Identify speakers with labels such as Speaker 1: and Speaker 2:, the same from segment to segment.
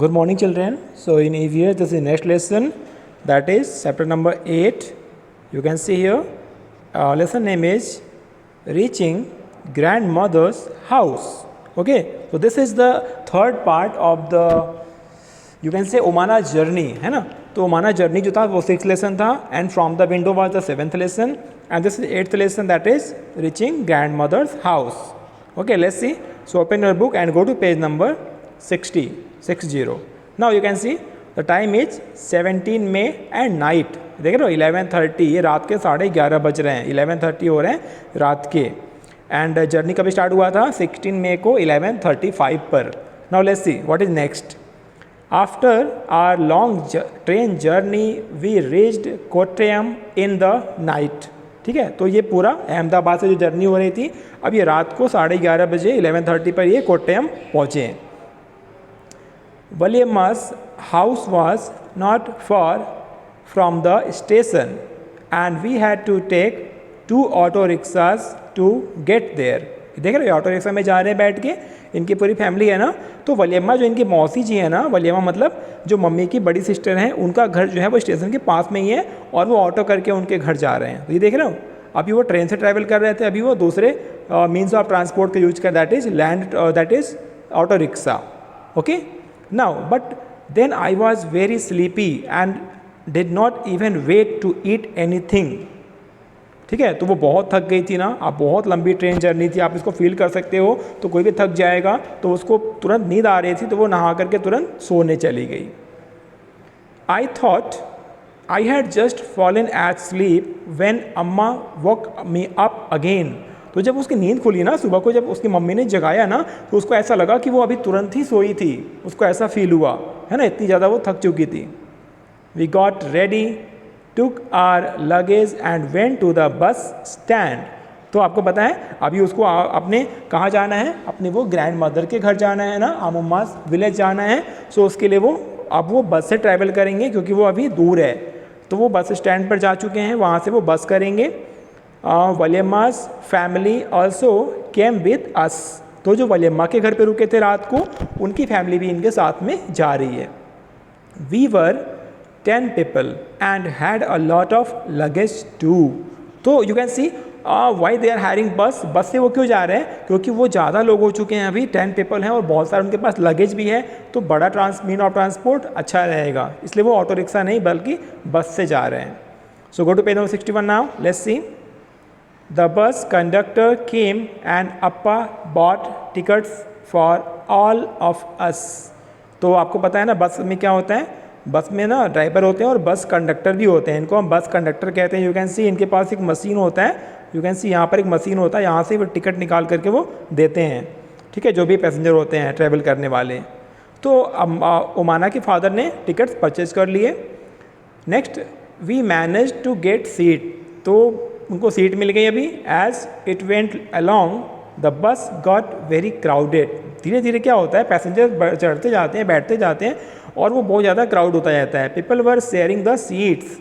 Speaker 1: Good morning, children. So in EVS, this is the next lesson, that is chapter number 8. You can see here, lesson name is Reaching Grandmother's House. Okay, so this is the third part of the, you can say, Omana journey, है ना. तो ओमाना journey जो था वो 6th lesson था, and from the window was the 7th lesson, and this is 8th lesson, that is reaching grandmother's house. Okay, let's see. So open your book and go to page number 60. Now you can see the time is 17 May and night. देख रहे हो 11:30, ये रात के 11:30 बज रहे हैं, 11:30 हो रहे हैं रात के. एंड जर्नी कभी स्टार्ट हुआ था 16 मई को 11:35 पर. Now let's see what is next. After our long train journey we reached Kottayam in the night. ठीक है, तो ये पूरा अहमदाबाद से जो जर्नी हो रही थी, अब ये रात को 11:30 बजे 11:30 पर ये कोट्टयम पहुँचे. Valiamma's house was not far from the station and we had to take 2 auto rickshaws to get there. देख रहे हो ऑटो रिक्शा में जा रहे हैं बैठ के, इनकी पूरी फैमिली है ना. तो वलियम्मा जो इनकी मौसी जी है ना, वलियम्मा मतलब जो मम्मी की बड़ी सिस्टर हैं, उनका घर जो है वो स्टेशन के पास में ही है और वो ऑटो करके उनके घर जा रहे हैं. तो ये देख रहे हो, अभी वो ट्रेन से ट्रैवल कर रहे थे, अभी वो दूसरे मीन्स ऑफ ट्रांसपोर्ट का यूज कर, that is land, that is auto rickshaw. Okay. Now, but then I was very sleepy and did not even wait to eat anything. ठीक है, तो वो बहुत थक गई थी ना. आप बहुत लंबी ट्रेन जर्नी थी, आप इसको फील कर सकते हो. तो कोई भी थक जाएगा, तो उसको तुरंत नींद आ रही थी, तो वो नहा करके तुरंत सोने चली गई. I thought I had just fallen asleep when Amma woke me up again. तो जब उसकी नींद खुली ना सुबह को, जब उसकी मम्मी ने जगाया ना, तो उसको ऐसा लगा कि वो अभी तुरंत ही सोई थी. उसको ऐसा फील हुआ है ना, इतनी ज़्यादा वो थक चुकी थी. We got ready, took our luggage and went to the bus stand. तो आपको पता है अभी उसको अपने कहाँ जाना है, अपने वो ग्रैंड मदर के घर जाना है ना, अम्मास विलेज जाना है. सो उसके लिए वो बस से ट्रैवल करेंगे क्योंकि वो अभी दूर है. तो वो बस स्टैंड पर जा चुके हैं, वहाँ से वो बस करेंगे. Valliamma's family also came with us. तो जो वलियम्मा के घर पे रुके थे रात को, उनकी फैमिली भी इनके साथ में जा रही है. We were 10 people and had a lot of luggage too. तो you can see why they are hiring bus. Bus से वो क्यों जा रहे हैं, क्योंकि वो ज़्यादा लोग हो चुके हैं, अभी 10 people हैं और बहुत सारे उनके पास लगेज भी है. तो बड़ा मीन ऑफ ट्रांसपोर्ट अच्छा रहेगा, इसलिए वो ऑटो रिक्शा नहीं बल्कि बस से जा रहे हैं. So go to page number 61 now. Let's see. The bus conductor came and Appa bought tickets for all of us. तो आपको पता है ना बस में क्या होता है, बस में ना ड्राइवर होते हैं और बस कंडक्टर भी होते हैं. इनको हम बस कंडक्टर कहते हैं. यू कैन सी इनके पास एक मशीन होता है, यू कैन सी यहाँ पर एक मशीन होता है, यहाँ से वो टिकट निकाल करके वो देते हैं. ठीक है, जो भी पैसेंजर होते हैं ट्रैवल करने वाले. तो ओमाना के फादर ने टिकट्स परचेज कर लिए. Next, we manage to get seat. तो उनको सीट मिल गई अभी. As it went along the bus got very crowded. धीरे धीरे क्या होता है, पैसेंजर चढ़ते जाते हैं, बैठते जाते हैं और वो बहुत ज़्यादा क्राउड होता जाता है. People were sharing the seats.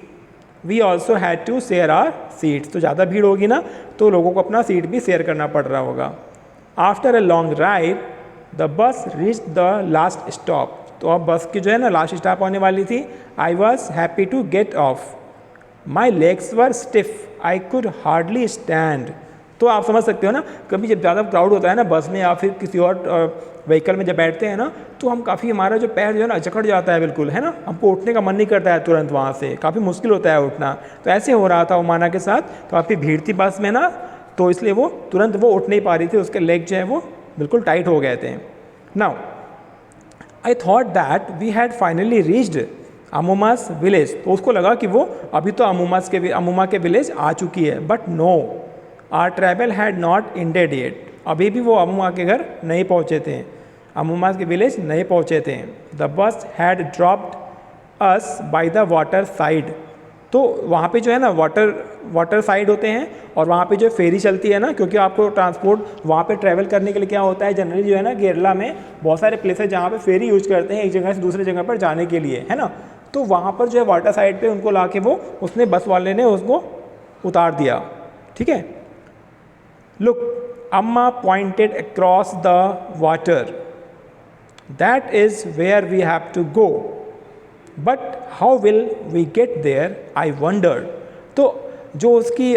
Speaker 1: We also had to share our seats. तो ज़्यादा भीड़ होगी ना, तो लोगों को अपना सीट भी शेयर करना पड़ रहा होगा. After a long ride the bus reach the last stop. तो अब बस की जो है ना लास्ट स्टॉप होने वाली थी. I was happy to get off. My legs were stiff, I could hardly stand. तो आप समझ सकते हो ना, कभी जब ज़्यादा क्राउड होता है ना बस में या फिर किसी और व्हीकल में जब बैठते हैं ना, तो हम काफ़ी, हमारा जो पैर जो है ना जकड़ जाता है बिल्कुल, है ना. हमको उठने का मन नहीं करता है तुरंत, वहाँ से काफ़ी मुश्किल होता है उठना. तो ऐसे हो रहा था ओमाना के साथ. तो काफ़ी भीड़ थी बस में ना, तो इसलिए वो तुरंत वो उठ नहीं पा रही थी, उसके लेग जो है वो बिल्कुल टाइट हो गए थे. Now I thought that we had finally reached Amma's village. तो उसको लगा कि वो अभी तो अम्मा के विलेज आ चुकी है. But no, our travel had not ended yet. अभी भी वो अम्मा के घर नहीं पहुँचे थे, अम्मा के विलेज नहीं पहुँचे थे. The bus had dropped us by the water side. तो वहाँ पे जो है ना वाटर साइड होते हैं और वहाँ पे जो फेरी चलती है ना, क्योंकि आपको ट्रांसपोर्ट वहाँ पे ट्रैवल करने के लिए क्या होता है, जनरली जो है ना केरला में बहुत सारे प्लेसेस जहाँ पे फेरी यूज करते हैं एक जगह से दूसरे जगह पर जाने के लिए, है ना. तो वहाँ पर जो है वाटर साइड पे उनको ला के वो उसने बस वाले ने उसको उतार दिया. ठीक है. Look, Amma pointed across the water. That is where we have to go, but how will we get there I wondered. तो जो उसकी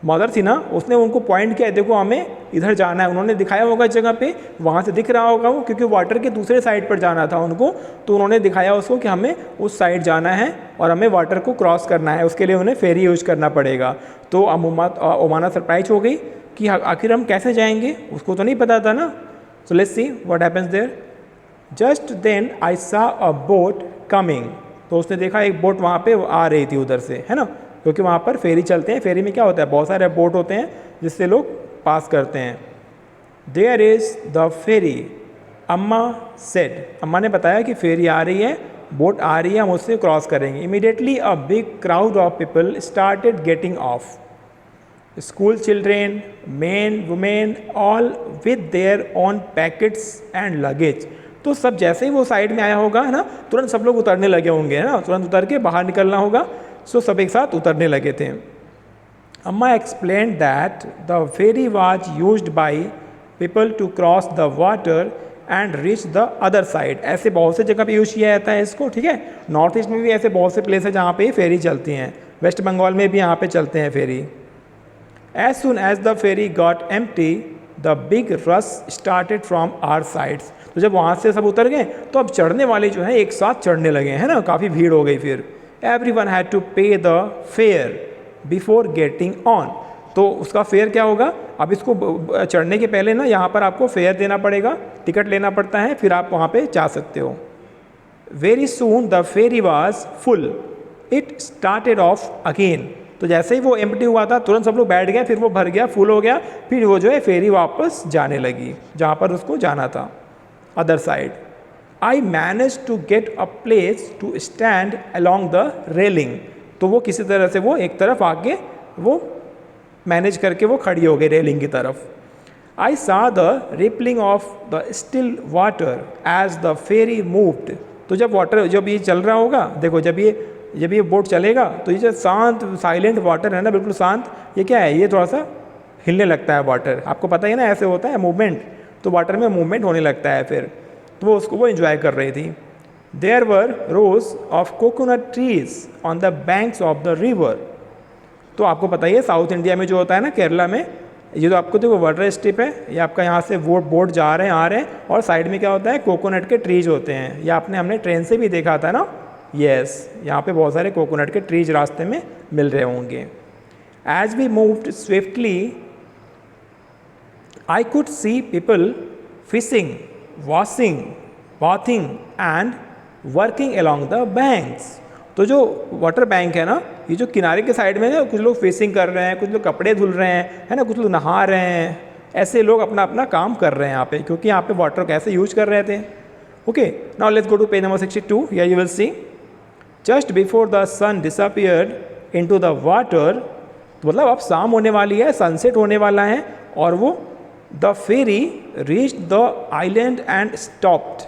Speaker 1: मदर थी ना, उसने उनको पॉइंट किया, देखो हमें इधर जाना है। उन्होंने दिखाया होगा जगह पे, वहाँ से दिख रहा होगा वो, क्योंकि वाटर के दूसरे साइड पर जाना था उनको, तो उन्होंने दिखाया उसको कि हमें उस साइड जाना है और हमें वाटर को क्रॉस करना है, उसके लिए उन्हें फेरी यूज करना पड़ेगा। तो ओमाना सरप्राइज हो गई कि आखिर हम कैसे जाएंगे, उसको तो नहीं पता था ना। So let's see what happens there. Just then I saw a boat coming. तो उसने देखा एक बोट वहाँ पे आ रही थी उधर से, है ना, क्योंकि वहाँ पर फेरी चलते हैं। फेरी में क्या होता है, बहुत सारे बोट होते हैं जिससे लोग पास करते हैं। देयर इज़ द फेरी, अम्मा सेड। अम्मा ने बताया कि फेरी आ रही है, बोट आ रही है, हम उससे क्रॉस करेंगे। Immediately a big crowd of people started getting off, school children, main, women, all with their own packets and luggage. तो सब जैसे ही वो साइड में आया होगा, है ना, तुरंत सब लोग उतरने लगे होंगे, है ना, तुरंत उतर के बाहर निकलना होगा। सो सब एक साथ उतरने लगे थे। Amma explain that the ferry was used by people to cross the water and reach the other side. ऐसे बहुत से जगह पे यूज किया जाता है इसको, ठीक है। नॉर्थ ईस्ट में भी ऐसे बहुत से प्लेस है जहाँ पे फेरी चलती हैं, वेस्ट बंगाल में भी यहाँ पे चलते हैं ferry. As soon as the ferry got empty the big rush started from our sides. तो जब वहाँ से सब उतर गए तो अब चढ़ने वाले जो हैं एक साथ चढ़ने लगे, है ना, काफ़ी भीड़ हो गई फिर। एवरीवन हैड टू पे the fair before getting on. तो उसका फेयर क्या होगा, अब इसको चढ़ने के पहले ना यहाँ पर आपको फेयर देना पड़ेगा, टिकट लेना पड़ता है, फिर आप वहाँ पे जा सकते हो। Very soon the ferry was full, it started off again. तो जैसे ही वो एम्प्टी हुआ था तुरंत सब लोग बैठ गए, फिर वो भर गया, फुल हो गया, फिर वो जो है फेरी वापस जाने लगी जहाँ पर उसको जाना था, other side. I manage to get a place to stand along the railing. तो वो किसी तरह से वो एक तरफ आके वो मैनेज करके वो खड़ी हो गई रेलिंग की तरफ। I saw the rippling of the still water as the ferry moved. तो जब ये चल रहा होगा, देखो जब ये बोट चलेगा तो ये जो शांत साइलेंट वाटर है ना, बिल्कुल शांत, ये क्या है, ये थोड़ा सा हिलने लगता है वाटर। आपको पता ही ना, ऐसे होता है मूवमेंट, तो वाटर में मूवमेंट होने लगता है फिर। तो वो एंजॉय कर रही थी। There were rows of coconut trees on the banks of the river. तो आपको पता ही है साउथ इंडिया में जो होता है ना, केरला में, ये तो आपको देखो वाटर स्ट्रिप है, ये आपका यहाँ से बोट जा रहे हैं आ रहे हैं, और साइड में क्या होता है, कोकोनट के ट्रीज होते हैं। ये हमने ट्रेन से भी देखा था ना, यस, यहाँ पे बहुत सारे कोकोनट के ट्रीज रास्ते में मिल रहे होंगे। As we moved swiftly I could see people fishing, washing, bathing and working along the banks. तो जो वाटर बैंक है ना, ये जो किनारे के साइड में ना, कुछ लोग फिशिंग कर रहे हैं, कुछ लोग कपड़े धुल रहे हैं, है ना, कुछ लोग नहा रहे हैं, ऐसे लोग अपना अपना काम कर रहे हैं यहाँ पे, क्योंकि यहाँ पे वाटर कैसे यूज कर रहे थे। Okay, now let's go to page number 62। Here you will see just before the sun disappeared into the water. मतलब अब शाम होने वाली है, सनसेट होने वाला है, और वो the ferry reach the island and stopped.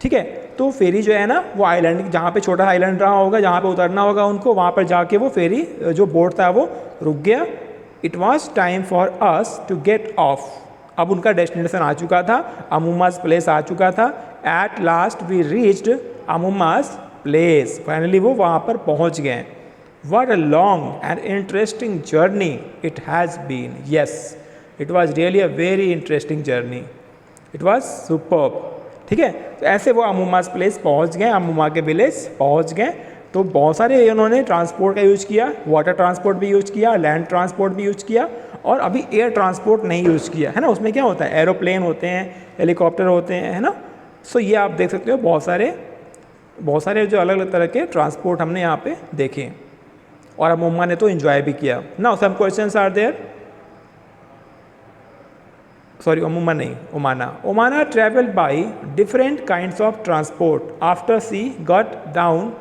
Speaker 1: ठीक है, तो फेरी जो है ना, वो आइलैंड, जहाँ पे छोटा आइलैंड रहा होगा, जहाँ पे उतरना होगा उनको, वहाँ पर जाके वो फेरी जो बोट था वो रुक गया। It was time for us to get off. अब उनका डेस्टिनेशन आ चुका था, अमूमाज प्लेस आ चुका था। At last we reached Ammuma's place. Finally वो वहाँ पर पहुँच गए। What a long and interesting journey it has been. Yes, it was really a very interesting journey. It was superb. ठीक है, तो ऐसे वो अमूमास प्लेस पहुंच गए, अमूमा के विलेज पहुंच गए। तो बहुत सारे उन्होंने ट्रांसपोर्ट का यूज किया, वाटर ट्रांसपोर्ट भी यूज किया, लैंड ट्रांसपोर्ट भी यूज किया, और अभी एयर ट्रांसपोर्ट नहीं यूज किया, है ना। उसमें क्या होता है, एरोप्लेन होते हैं, हेलीकॉप्टर होते हैं, है ना। सो ये आप देख सकते हो, बहुत सारे जो अलग अलग तरह के ट्रांसपोर्ट हमने यहाँ पे देखे, और अमूमा ने तो एंजॉय भी किया। Now some questions are there. Sorry, Ammuma नहीं, Omana. Omana travelled by different kinds of transport after she got down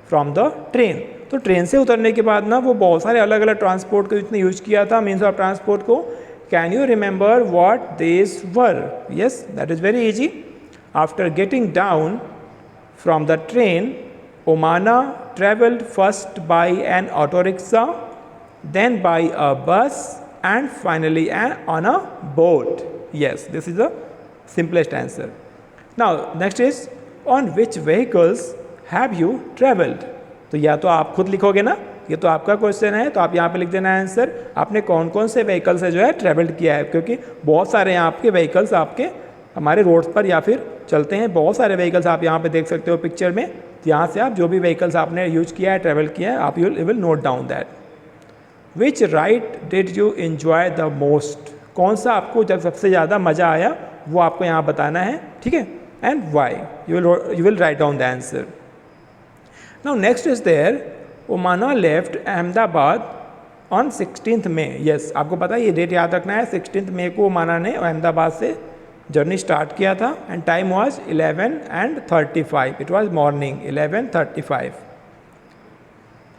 Speaker 1: from the train. तो ट्रेन से उतरने के बाद ना वो बहुत सारे अलग अलग ट्रांसपोर्ट को इसने यूज किया था, मीन्स ऑफ ट्रांसपोर्ट को। Can you remember what this were? Yes, that is very easy. After getting down from the train, Omana travelled first by an auto rickshaw, then by a bus, and finally on a boat. Yes, this is the simplest answer. Now next is on which vehicles have you travelled. तो या तो आप खुद लिखोगे ना, ये तो आपका क्वेश्चन है, तो आप यहाँ पे लिख देना है आंसर, आपने कौन कौन से व्हीकल से जो है ट्रेवल्ड किया है, क्योंकि बहुत सारे यहाँ आपके व्हीकल्स आपके हमारे रोड्स पर या फिर चलते हैं, बहुत सारे व्हीकल्स आप यहाँ पे देख सकते हो पिक्चर में। तो यहाँ से आप जो भी व्हीकल्स आपने यूज किया है, ट्रेवल किया है, आप you will note down that. Which ride did you enjoy the most, कौन सा आपको जब सबसे ज़्यादा मज़ा आया वो आपको यहाँ बताना है, ठीक है, and why you will write down the answer. Now next is there Omana left Ahmedabad on 16 May. Yes, आपको पता है ये डेट याद रखना है, 16 मई को ओमाना ने अहमदाबाद से जर्नी स्टार्ट किया था and time was 11:35, it was morning 11:35।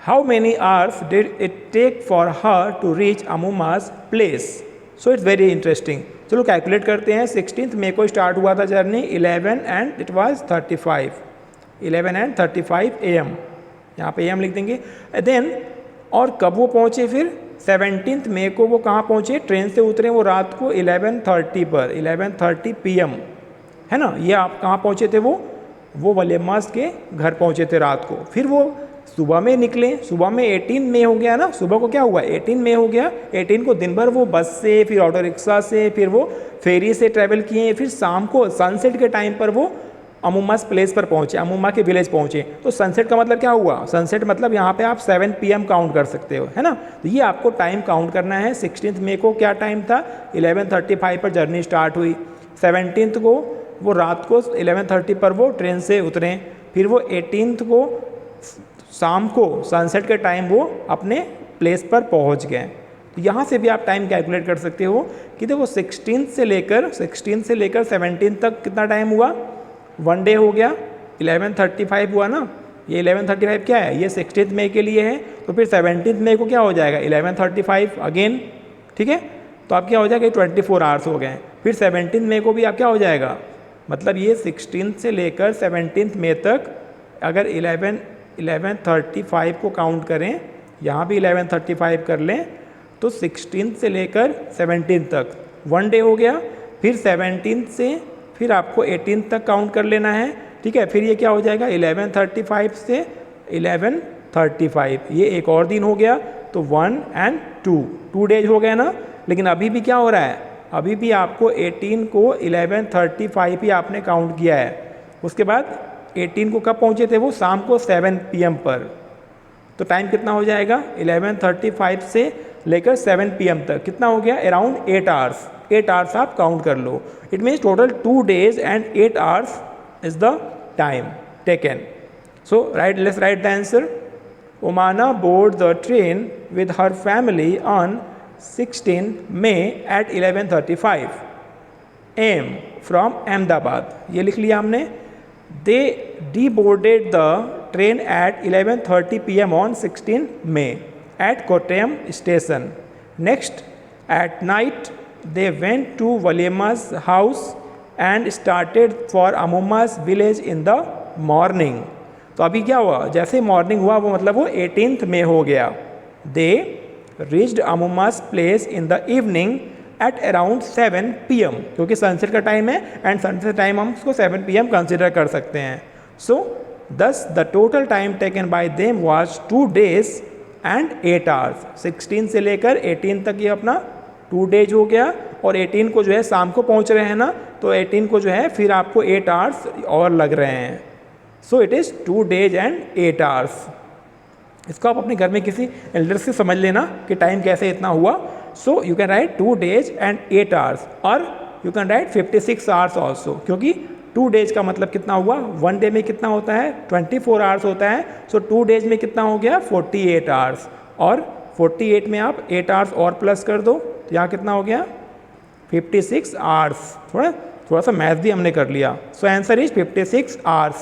Speaker 1: How many hours did it take for her to reach Ammuma's place. So it's very interesting. चलो कैलकुलेट करते हैं। 16 मई को स्टार्ट हुआ था journey 11 and it was 35, 11:35 AM, यहाँ पे AM लिख देंगे। देन और कब वो पहुँचे फिर 17 मई को वो कहाँ पहुँचे, ट्रेन से उतरे वो रात को 11:30 पर, 11:30 PM, है ना। ये आप कहाँ पहुँचे थे, वो वलेमास के घर पहुँचे थे रात को। फिर वो सुबह में निकले, सुबह में 18 मई हो गया ना, सुबह को क्या हुआ 18 मई हो गया। 18 को दिन भर वो बस से, फिर ऑटो रिक्शा से, फिर वो फेरी से ट्रैवल किए, फिर शाम को सनसेट के टाइम पर वो अमूमास प्लेस पर पहुँचे, अमूमा के विलेज पहुँचे। तो सनसेट का मतलब क्या हुआ, सनसेट मतलब यहाँ पे आप 7 PM काउंट कर सकते हो, है ना। तो ये आपको टाइम काउंट करना है। 16 मई को क्या टाइम था, 11:35 पर जर्नी स्टार्ट हुई। 17 को वो रात को 11:30 पर वो ट्रेन से उतरे, फिर वो 18 को शाम को सनसेट के टाइम वो अपने प्लेस पर पहुँच गए। तो यहाँ से भी आप टाइम कैलकुलेट कर सकते हो कि देखो 16 से लेकर 17 तक कितना टाइम हुआ, 1 डे हो गया, 11:35 हुआ ना। ये 11:35 क्या है, ये 16 मई के लिए है। तो फिर 17 मई को क्या हो जाएगा 11:35 अगेन, ठीक है। तो आप क्या हो जाएगा 24 आवर्स हो गए। फिर 17 मई को भी आप क्या हो जाएगा, मतलब ये 16 से लेकर 17 मई तक अगर 11:35 को काउंट करें, यहाँ भी 11:35 कर लें, तो 16 से लेकर 17 तक 1 डे हो गया। फिर 17 से फिर आपको 18 तक काउंट कर लेना है, ठीक है। फिर ये क्या हो जाएगा 11:35 से 11:35, ये एक और दिन हो गया। तो 1 and 2 डेज हो गए ना। लेकिन अभी भी क्या हो रहा है, अभी भी आपको 18 को 11:35 ही आपने काउंट किया है। उसके बाद 18 को कब पहुँचे थे वो, शाम को 7 PM पर। तो टाइम कितना हो जाएगा 11:35 से लेकर 7 PM तक कितना हो गया, अराउंड 8 आवर्स। 8 आवर्स आप काउंट कर लो। It means total 2 days and 8 hours is the time taken. So let's write the answer. Omana boarded the train with her family on 16 May at 11:35 AM from Ahmedabad. ये लिख लिया हमने। They deboarded the train at 11:30 PM on 16 May at Kottayam station. Next, at night, they went to Valema's house and started for Amuma's village in the morning. तो अभी क्या हुआ, जैसे morning हुआ वो मतलब वो 18th में हो गया। They reached Amuma's place in the evening at around 7 PM, क्योंकि सनसेट का टाइम है एंड सनसेट टाइम हम उसको 7 PM कंसिडर कर सकते हैं। सो thus the total time taken by them was 2 days and 8 hours. 16 से लेकर 18 तक ये अपना 2 days हो गया, और 18 को जो है शाम को पहुंच रहे हैं ना, तो 18 को जो है फिर आपको 8 आवर्स और लग रहे हैं। So it is 2 days and 8 hours. इसको आप अपने घर में किसी एल्डर से समझ लेना कि टाइम कैसे इतना हुआ। सो you can right 2 days and 8 hours, और you can right 56 hours also, क्योंकि 2 days का मतलब कितना हुआ, 1 day में कितना होता है 24 hours होता है। सो 2 days में कितना हो गया 48 hours, और 48 में आप 8 hours और प्लस कर दो, तो यहाँ कितना हो गया 56 hours। थोड़ा सा मैथ भी हमने कर लिया। So answer is 56 hours.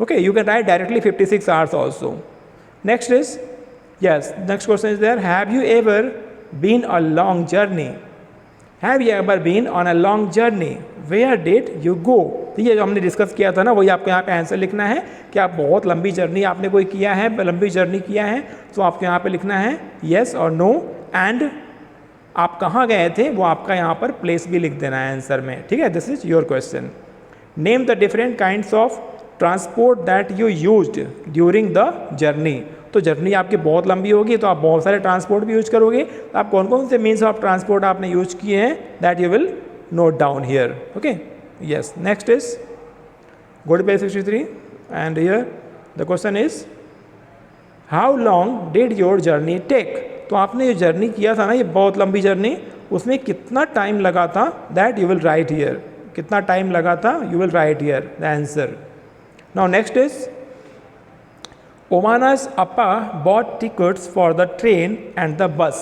Speaker 1: Okay, you can write directly 56 hours also. Next is, yes, next question is there. Have you ever been a long journey? Have you ever been on a long journey? Where did you go? तो ये जो हमने discuss किया था ना, वही आपको यहाँ पे आंसर लिखना है कि आप बहुत लंबी जर्नी आपने कोई किया है, लंबी जर्नी किया है, तो आपको यहाँ पे लिखना है yes और no, एंड आप कहाँ गए थे वो आपका यहाँ पर प्लेस भी लिख देना है आंसर में, ठीक है। This is your question. Name the different kinds of transport that you used during the journey. तो जर्नी आपकी बहुत लंबी होगी तो आप बहुत सारे ट्रांसपोर्ट भी यूज करोगे, तो आप कौन कौन से मीन्स ऑफ ट्रांसपोर्ट आपने यूज किए हैं, that you will note down here. Okay, yes, next is go to page 63 and here the question is how long did your journey take। तो आपने ये जर्नी किया था ना, ये बहुत लंबी जर्नी, उसमें कितना टाइम लगा था, that you will write here. कितना टाइम लगा था, you will write here the answer. Now next is Omana's appa bought tickets for the train and the bus।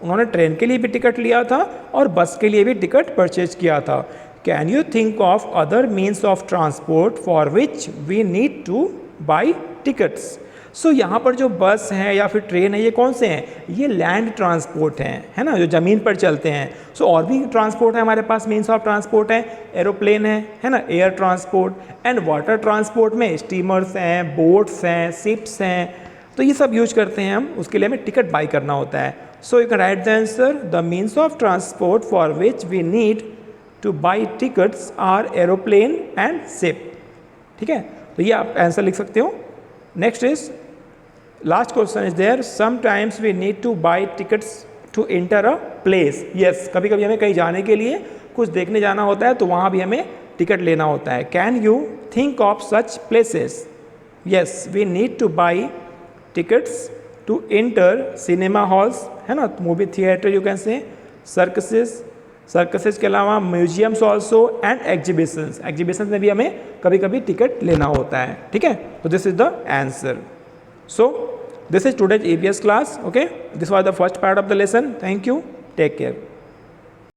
Speaker 1: उन्होंने ट्रेन के लिए भी टिकट लिया था और बस के लिए भी टिकट परचेज किया था। Can you think of other means of transport for which we need to buy tickets. So यहाँ पर जो बस है या फिर ट्रेन है, ये कौन से हैं, ये लैंड ट्रांसपोर्ट हैं, है ना, जो ज़मीन पर चलते हैं। सो और भी ट्रांसपोर्ट है हमारे पास, मीन्स ऑफ ट्रांसपोर्ट है, एरोप्लेन है ना, air transport, and water transport में स्टीमर्स हैं, बोट्स हैं, शिप्स हैं, तो ये सब यूज करते हैं हम, उसके लिए हमें टिकट बाई करना होता है। So you can write the answer, the means of transport for which we need to buy tickets are aeroplane and ship. ठीक है, तो ये आप आंसर लिख सकते हो। Next is last question is there, sometimes we need to buy tickets to enter a place. Yes, कभी कभी हमें कहीं जाने के लिए कुछ देखने जाना होता है, तो वहाँ भी हमें टिकट लेना होता है। Can you think of such places. Yes, we need to buy tickets to enter cinema halls, है ना, movie theatre you can say, circuses के अलावा museums also and exhibitions. Exhibitions में भी हमें कभी कभी टिकट लेना होता है। ठीक है, तो this is the answer. So this is today's EVS class. Okay, this was the first part of the lesson. Thank you, take care.